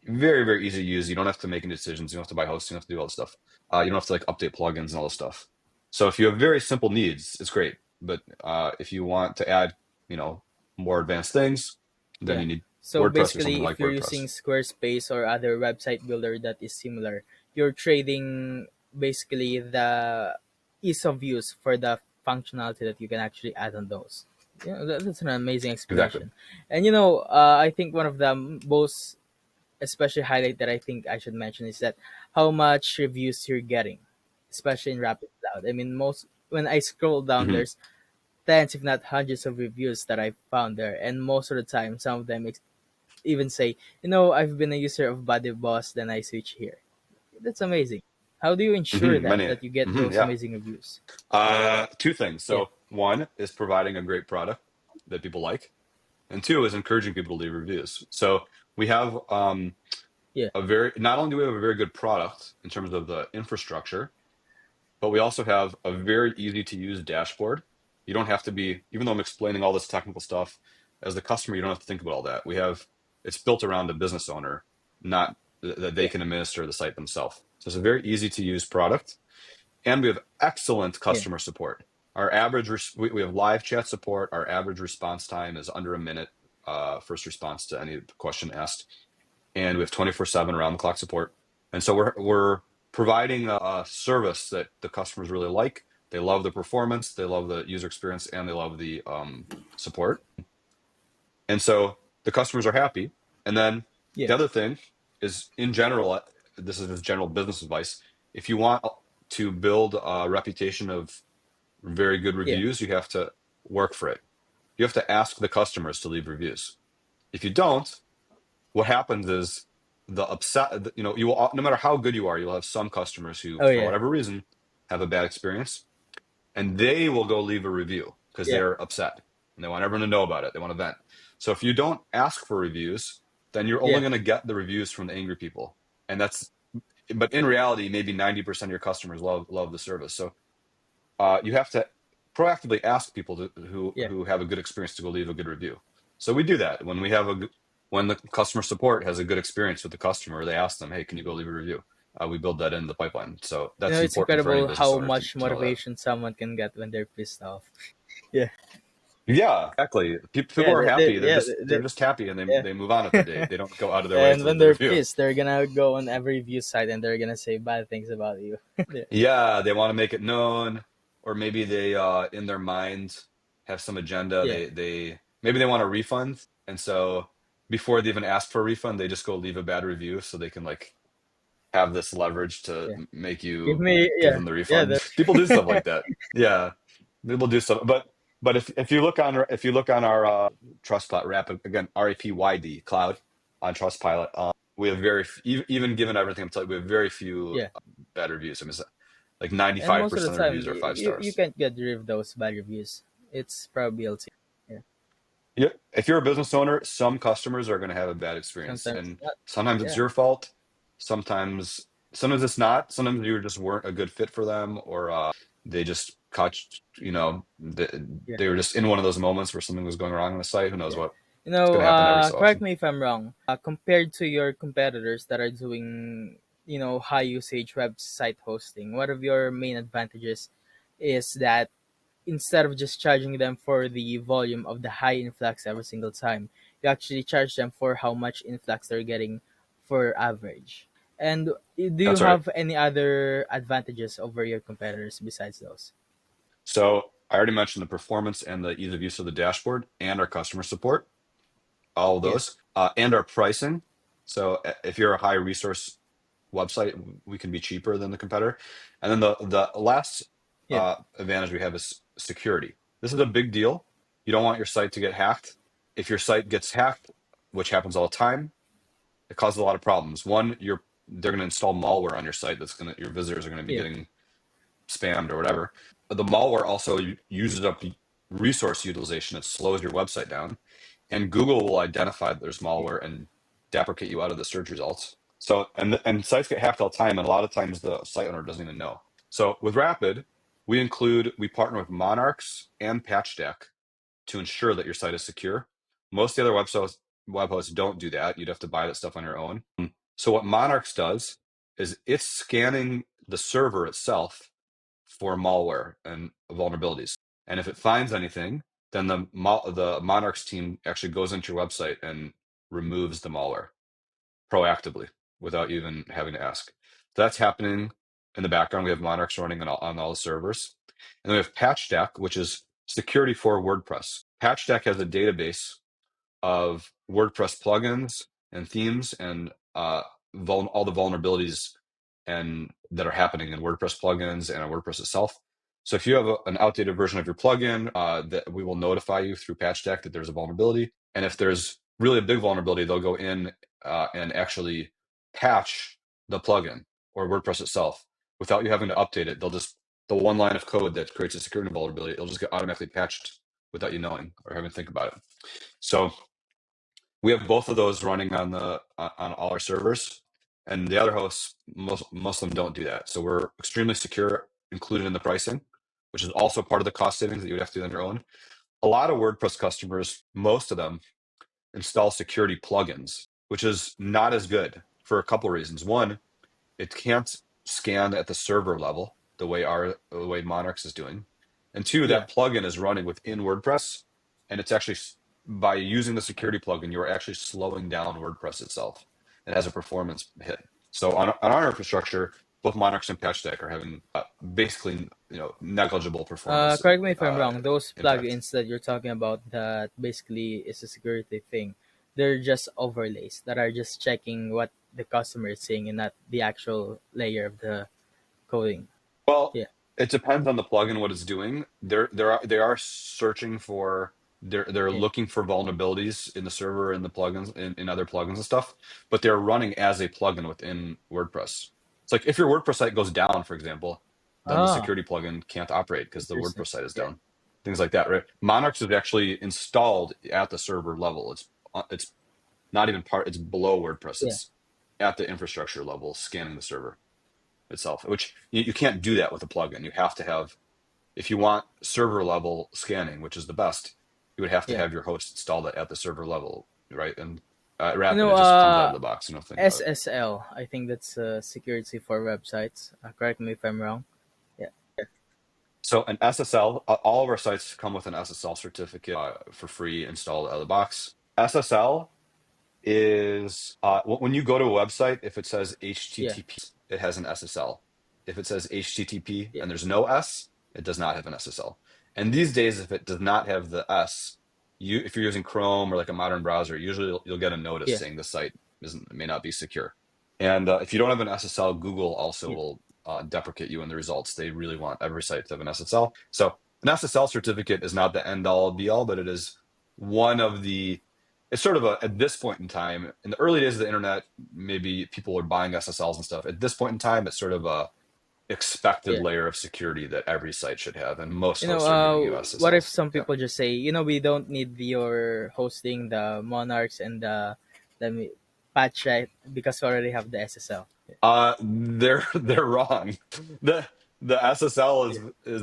very, very easy to use. You don't have to make any decisions. You don't have to buy hosting. You don't have to do all this stuff. You don't have to like update plugins and all this stuff. So if you have very simple needs, it's great. But if you want to add, you know, more advanced things, then yeah. you need So WordPress or something basically, if like you're using WordPress. Squarespace or other website builder that is similar, you're trading basically the ease of use for the functionality that you can actually add on those. Yeah, that's an amazing Exactly. explanation. And I think one of the most especially highlight that I think I should mention is that how much reviews you're getting, especially in Rapid Cloud. I mean, most when I scroll down, Hmm. there's tens, if not hundreds, of reviews that I found there, and most of the time, some of them even say, I've been a user of Body Boss, then I switch here. That's amazing. How do you ensure Hmm. that Many. you get Hmm. those Yeah. amazing reviews? Two things. Yeah, So one is providing a great product that people like, and two is encouraging people to leave reviews. So we have yeah, a very not only do we have a very good product in terms of the infrastructure, but we also have a very easy to use dashboard. You don't have to be, even though I'm explaining all this technical stuff, as the customer, you don't have to think about all that. It's built around a business owner, not that they yeah, can administer the site themselves. So it's a very easy to use product, and we have excellent yeah, customer support. Our average, we have live chat support. Our average response time is under a minute, first response to any question asked, and we have 24/7 around the clock support. And so we're providing a service that the customers really like. They love the performance, they love the user experience, and they love the support. And so the customers are happy. And then yeah, the other thing is, in general, this is just general business advice. If you want to build a reputation of very good yeah, reviews, you have to work for it. You have to ask the customers to leave reviews. If you don't, what happens is the upset, you will, no matter how good you are, you'll have some customers who, oh for yeah, whatever reason, have a bad experience, and they will go leave a review because yeah, they're upset and they want everyone to know about it. They want to vent. So if you don't ask for reviews, then you're only yeah, going to get the reviews from the angry people. And but in reality, maybe 90% of your customers love the service. So you have to proactively ask people yeah. who have a good experience to go leave a good review. So we do that when the customer support has a good experience with the customer, they ask them, "Hey, can you go leave a review?" We build that in the pipeline. So that's It's important for any incredible business how owner much to know that. motivation someone can get when they're pissed off. Yeah, Yeah, exactly. People yeah, are happy. They're yeah, just happy, and yeah. they move on with their day. They don't go out of their way And to when leave the they're review. pissed, they're gonna go on every review site and they're gonna say bad things about you. Yeah, Yeah, they want to make it known, or maybe they in their mind have some agenda. yeah, They maybe they want a refund, and so before they even ask for a refund, they just go leave a bad review so they can like have this leverage to yeah. make Give you me, give yeah, them the yeah, refund. People do stuff like that. Yeah, people do stuff. But if you look on our Trustpilot Rapid, again, RAPYD cloud on Trustpilot, we have even given everything I'm telling you, we have very few yeah. bad reviews. I mean, it's like And most of the 95% of time, reviews are five you stars. can't get rid of those bad reviews. It's probably LT. Yeah, Yeah, if you're a business owner, some customers are going to have a bad experience, sometimes and not. sometimes it's Yeah, your fault. Sometimes it's not. Sometimes you just weren't a good fit for them, or they just caught, Yeah. they were just in one of those moments where something was going wrong on the site. Who knows Yeah. what? It's going to happen every so Correct often. me if I'm wrong. Compared to your competitors that are doing, high usage website hosting, one of your main advantages is that instead of just charging them for the volume of the high influx every single time, you actually charge them for how much influx they're getting for average. And do you That's right. have any other advantages over your competitors besides those? So I already mentioned the performance and the ease of use of the dashboard and our customer support, all of Yeah, those, and our pricing. So if you're a high resource website, we can be cheaper than the competitor. And then the last yeah, advantage we have is security. This is a big deal. You don't want your site to get hacked. If your site gets hacked, which happens all the time, it causes a lot of problems. One, they're going to install malware on your site that's going to your visitors are going to be yeah, getting spammed or whatever. But the malware also uses up resource utilization. It slows your website down, and Google will identify that there's yeah. malware and deprecate you out of the search results. So and sites get hacked all the time, and a lot of times the site owner doesn't even know. So with Rapid, we partner with Monarchs and PatchDeck to ensure that your site is secure. Most of the other web hosts don't do that. You'd have to buy that stuff on your own. So what Monarchs does is it's scanning the server itself for malware and vulnerabilities. And if it finds anything, then the Monarchs team actually goes into your website and removes the malware proactively without you even having to ask. So that's happening in the background. We have Monarchs running on all the servers. And then we have PatchDeck, which is security for WordPress. PatchDeck has a database of WordPress plugins and themes and all the vulnerabilities and that are happening in WordPress plugins and on WordPress itself. So if you have an outdated version of your plugin, that we will notify you through Patch Deck that there's a vulnerability. And if there's really a big vulnerability, they'll go in and actually patch the plugin or WordPress itself without you having to update it. The one line of code that creates a security vulnerability, it'll just get automatically patched without you knowing or having to think about it. So we have both of those running on all our servers, and the other hosts, most of them don't do that. So we're extremely secure, included in the pricing, which is also part of the cost savings that you would have to do on your own. A lot of WordPress customers, most of them, install security plugins, which is not as good for a couple of reasons. One, it can't scan at the server level the way Monarchs is doing. And two, Yeah. that plugin is running within WordPress, and it's actually by using the security plugin, you are actually slowing down WordPress itself. It has a performance hit. So on our infrastructure, both Monarchs and PatchDeck are having basically negligible performance Correct me if I'm wrong. Those impact. plugins that you're talking about that basically is a security thing. They're just overlays that are just checking what the customer is seeing and not the actual layer of the coding. Well, Yeah, it depends on the plugin what it's doing. They are searching for they're yeah, looking for vulnerabilities in the server and the plugins in other plugins and stuff, but they're running as a plugin within WordPress. It's like if your WordPress site goes down, for example, then the Ah, security plugin can't operate because the interesting. WordPress site is Yeah, down. Things like that, right? Monarchs is actually installed at the server level. It's not even it's below WordPress. yeah. It's at the infrastructure level, scanning the server itself, which you can't do that with a plugin. You have to have, if you want server level scanning, which is the best, you would have to Yeah. have your host install it at the server level, right? And You Rapid, know, it just comes out of the box. You don't think about it. SSL. I think that's security for websites. Correct me if I'm wrong. Yeah, So an SSL, all of our sites come with an SSL certificate for free installed out of the box. SSL is when you go to a website, if it says yeah, HTTP, it has an SSL. If it says HTTP yeah, and there's no S, it does not have an SSL. And these days, if it does not have the S, if you're using Chrome or like a modern browser, usually you'll get a notice yeah, saying the site may not be secure. And if you don't have an SSL, Google also yeah. will deprecate you in the results. They really want every site to have an SSL. So an SSL certificate is not the end all be all, but it is one of the it's sort of at this point in time, in the early days of the internet, maybe people were buying SSLs and stuff. At this point in time, it's sort of a expected Yeah. layer of security that every site should have, and most You know, hosts are giving you what if SSLs. some Yeah. people just say, we don't need your hosting the Monarchs and the patch right because we already have the SSL. They're wrong. the SSL Yeah. is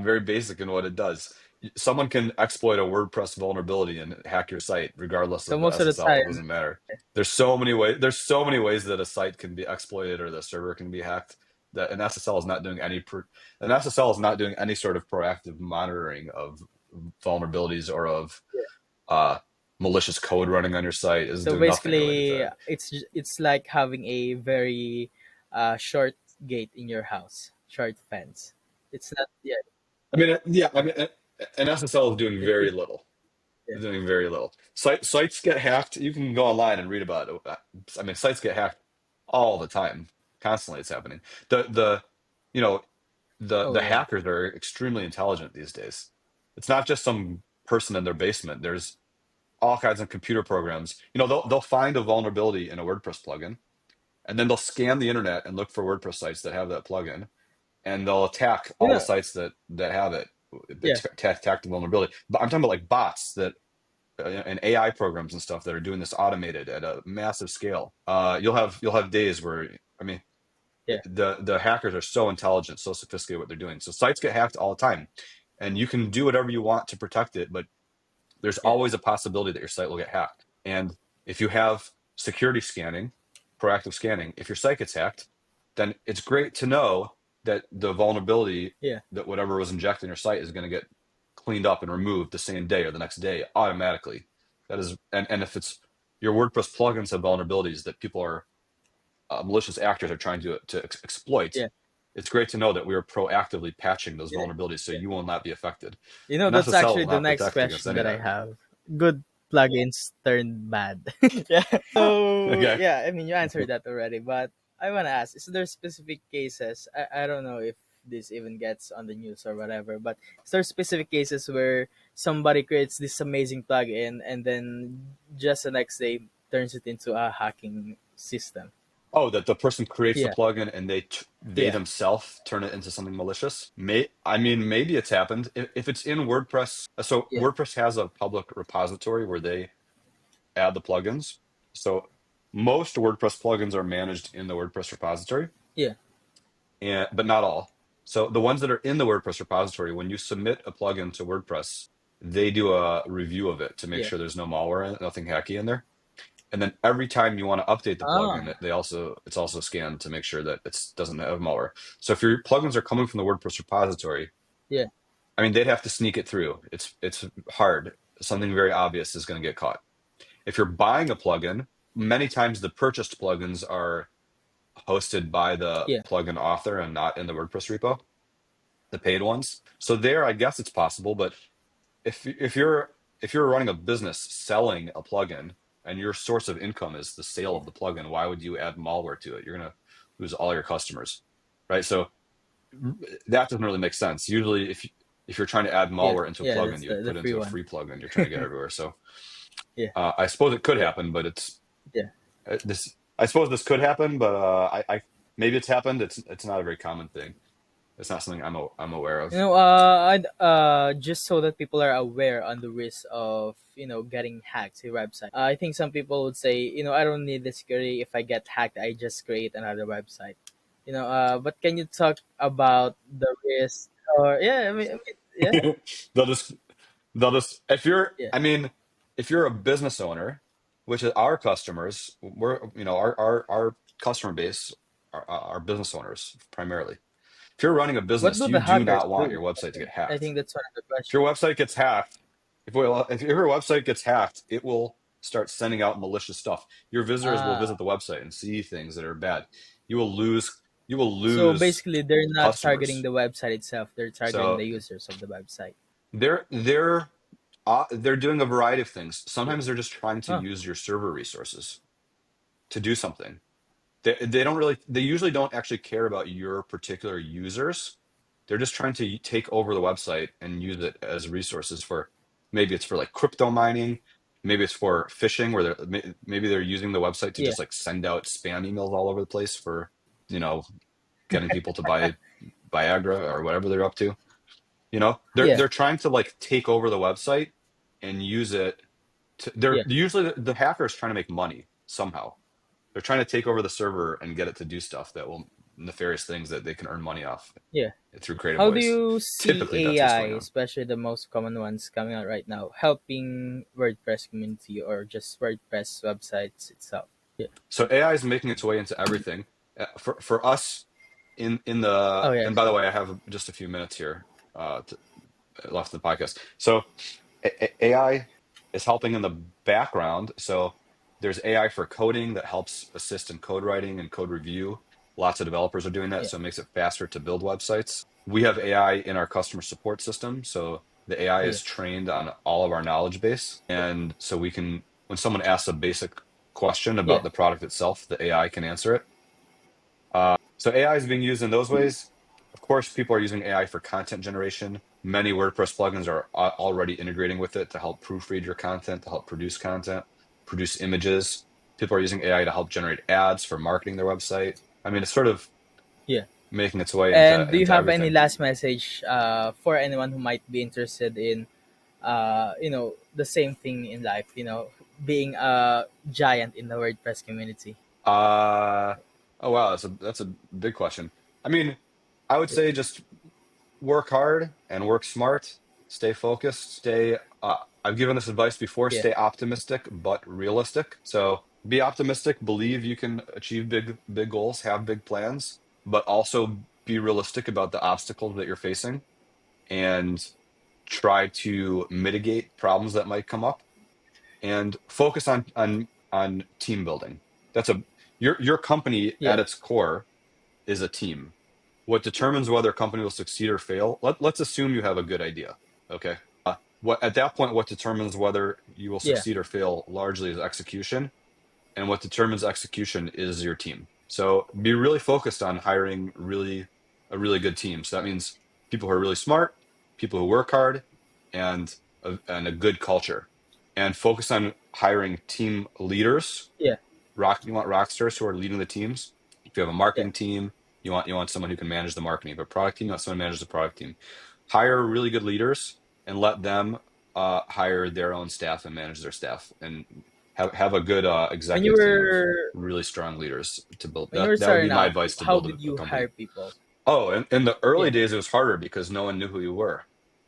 very basic in what it does. Someone can exploit a WordPress vulnerability and hack your site, regardless So of the most of the SSL. It time, doesn't matter. There's so many ways. There's so many ways that a site can be exploited or the server can be hacked. That an SSL is not doing an SSL is not doing any sort of proactive monitoring of vulnerabilities or of yeah. uh, malicious code running on your site. Is So doing nothing related to basically, that. it's like having a very short gate in your house, short fence. It's not yeah. I mean, yeah. I mean, an SSL is doing very It little. yeah. Doing very little. Sites get hacked. You can go online and read about it. I mean, sites get hacked all the time. Constantly, it's happening. The you know Oh the yeah. hackers are extremely intelligent these days. It's not just some person in their basement. There's all kinds of computer programs. They'll find a vulnerability in a WordPress plugin, and then they'll scan the internet and look for WordPress sites that have that plugin, and they'll attack You all the know, sites that have it. yeah, Attack the vulnerability. But I'm talking about like bots that and AI programs and stuff that are doing this automated at a massive scale. You'll have days where I mean yeah, the hackers are so intelligent, so sophisticated what they're doing. So sites get hacked all the time, and you can do whatever you want to protect it, but there's yeah, always a possibility that your site will get hacked. And if you have security scanning, proactive scanning, if your site gets hacked, then it's great to know that the vulnerability yeah, that whatever was injected in your site is going to get cleaned up and removed the same day or the next day automatically. That is, and if it's your WordPress plugins have vulnerabilities that people are malicious actors are trying to exploit, yeah. it's great to know that we are proactively patching those Yeah. vulnerabilities so Yeah. you will not be affected. An That's SSL actually will the not next protect against question any that of I that. have. Good plugins turned bad. Yeah. So Okay. yeah, I mean you answered that already, but I wanna ask, is there specific cases? I don't know if this even gets on the news or whatever, but is there specific cases where somebody creates this amazing plugin and then just the next day turns it into a hacking system? Oh, that the person creates the Yeah, plugin and they yeah, themselves turn it into something malicious. I mean, maybe it's happened. If it's in WordPress, so yeah, WordPress has a public repository where they add the plugins. So most WordPress plugins are managed in the WordPress repository, yeah, and but not all. So the ones that are in the WordPress repository, when you submit a plugin to WordPress, they do a review of it to make yeah. sure there's no malware, nothing hacky in there. And then every time you want to update the plugin, Ah, it's also scanned to make sure that it doesn't have malware. So if your plugins are coming from the WordPress repository, yeah, I mean they'd have to sneak it through. It's hard. Something very obvious is going to get caught. If you're buying a plugin, many times the purchased plugins are hosted by the yeah, plugin author and not in the WordPress repo, the paid ones. So there, I guess it's possible, but if you're running a business selling a plugin and your source of income is the sale yeah, of the plugin, why would you add malware to it? You're gonna lose all your customers, right? So that doesn't really make sense. Usually, if you're trying to add yeah, malware into a yeah. plugin, That's you would the put free into a one. free plugin you're trying to get everywhere. So Yeah, I suppose it could yeah, happen, but yeah. this I suppose this could happen, but I maybe it's happened. It's not a very common thing. It's not something I'm aware of. Just so that people are aware on the risk of getting hacked to your website. I think some people would say, I don't need the security. If I get hacked, I just create another website. But can you talk about the risk? Or yeah, yeah, they'll just They'll just if you're yeah. I mean, if you're a business owner, which is our customers, our customer base are business owners primarily. If you're running a What business, do you the do hackers not want do? your website to get I hacked. think that's one of the If your questions. website gets hacked, if your website gets hacked, it will start sending out malicious stuff. Your visitors will Ah, visit the website and see things that are bad. You will lose you will so lose basically, they're not targeting customers. the website itself. They're targeting So the users of the website. they're doing a variety of things. Yeah. Sometimes they're just trying to Oh, use your server resources to do something. They usually don't actually care about your particular users. They're just trying to take over the website and use it as resources for maybe it's for like crypto mining, maybe it's for phishing where maybe they're using the website to yeah, just like send out spam emails all over the place for, you know, getting people to buy Viagra or whatever they're up to. They're yeah, they're trying to like take over the website and use it they're yeah, usually the hacker is trying to make money somehow. They're trying to take over the server and get it to do stuff that will nefarious things that they can earn money off Yeah. through creative How do ways. you see Typically, that's what's AI, going on. especially the most common ones coming out right now, helping WordPress community or just WordPress websites itself? Yeah. So AI is making its way into everything. For us in the Oh yeah. and by the way, I have just a few minutes here left in the podcast. So AI is helping in the background. So there's AI for coding that helps assist in code writing and code review. Lots of developers are doing that, Yeah. so it makes it faster to build websites. We have AI in our customer support system, so the AI Yeah. is trained on all of our knowledge base, and so we can, when someone asks a basic question Yeah. about the product itself, the AI can answer it. So AI is being used in those ways. Of course, people are using AI for content generation. Many WordPress plugins are already integrating with it to help proofread your content, to help produce content, produce images. People are using AI to help generate ads for marketing their website. I mean, it's sort of Yeah. making its way And do you into have any everything. last message for anyone who might be interested in the same thing in life, being a giant in the WordPress community? Uh, oh wow, that's a big question. I mean, I would Yeah. say just work hard and work smart, stay focused, stay I've given this advice before, Yeah. stay optimistic but realistic. So be optimistic, believe you can achieve big goals, have big plans, but also be realistic about the obstacles that you're facing and try to mitigate problems that might come up and focus on team building. That's a your company Yeah. at its core is a team. What determines whether a company will succeed or fail, let's assume you have a good idea. Okay. What at that point, what determines whether you will Yeah. succeed or fail largely is execution. And what determines execution is your team. So be really focused on hiring a really good team. So that means people who are really smart, people who work hard, and and a good culture. And focus on hiring team leaders. Yeah. You want rock stars who are leading the teams. If you have a Yeah. marketing team, you want someone who can manage the marketing. If a product team, you want someone who manages the product team. Hire really good leaders and let them hire their own staff and manage their staff, and have a good When you executive team of were really strong leaders to build when you that. were That would be starting my out, advice to how build did a you company. hire people? Oh, in the early Yeah. days, it was harder because no one knew who you were,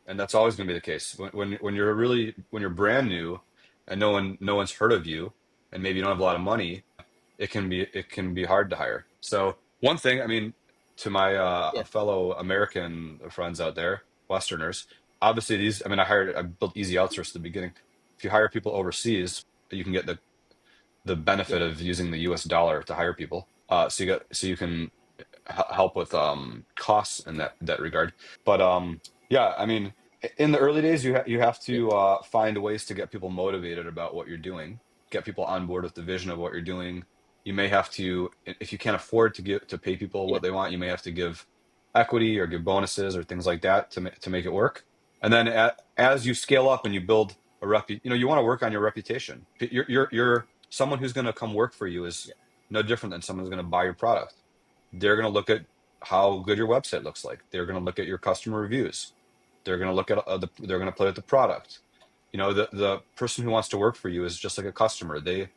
and that's always going to be the case. When you're brand new, and no one's heard of you, and maybe you don't have a lot of money, it can be hard to hire. So one thing, I mean, to my Yeah. fellow American friends out there, Westerners, obviously I built Easy Outsource at the beginning. If you hire people overseas, you can get the Yeah. benefit of using the US dollar to hire people. So you can help with costs in that regard. But yeah, I mean, in the early days, you have Yeah. to find ways to get people motivated about what you're doing, get people on board with the vision of what you're doing. You may have to, if you can't afford to pay people Yeah. what they want, you may have to give equity or give bonuses or things like that to make it work. And then as you scale up and you build you want to work on your reputation. You're someone who's going to come work for you is Yeah. no different than someone who's going to buy your product. They're going to look at how good your website looks like. They're going to look at your customer reviews. They're going to look at they're going to play with the product. The person who wants to work for you is just like a customer. They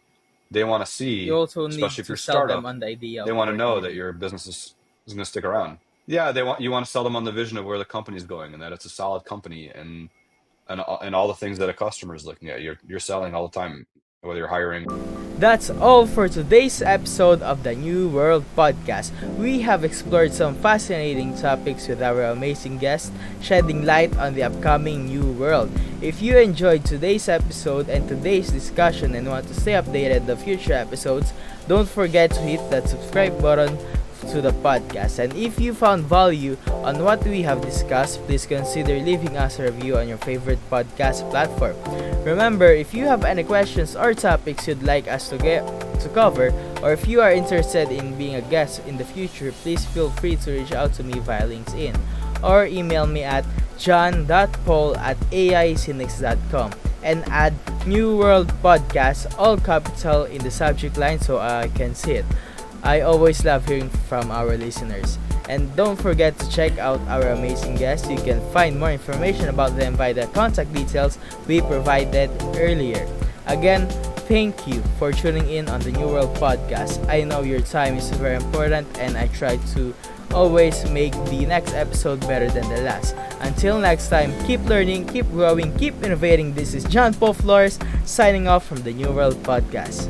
want to You see, also need especially if to you're a sell them startup, on the idea they of want to working know with that you. your business is going to stick around. Yeah, you want to sell them on the vision of where the company's going and that it's a solid company and all the things that a customer is looking at. You're selling all the time, whether you're hiring. That's all for today's episode of the New World Podcast. We have explored some fascinating topics with our amazing guests, shedding light on the upcoming New World. If you enjoyed today's episode and today's discussion and want to stay updated the future episodes, don't forget to hit that subscribe button to the podcast. And if you found value on what we have discussed, please consider leaving us a review on your favorite podcast platform. Remember, if you have any questions or topics you'd like us to cover, or if you are interested in being a guest in the future, please feel free to reach out to me via LinkedIn or email me at john.paul@aicinix.com and add New World Podcast, all capital, in the subject line so I can see it. I always love hearing from our listeners. And don't forget to check out our amazing guests. You can find more information about them by the contact details we provided earlier. Again, thank you for tuning in on the New World Podcast. I know your time is very important, and I try to always make the next episode better than the last. Until next time, keep learning, keep growing, keep innovating. This is John Paul Flores signing off from the New World Podcast.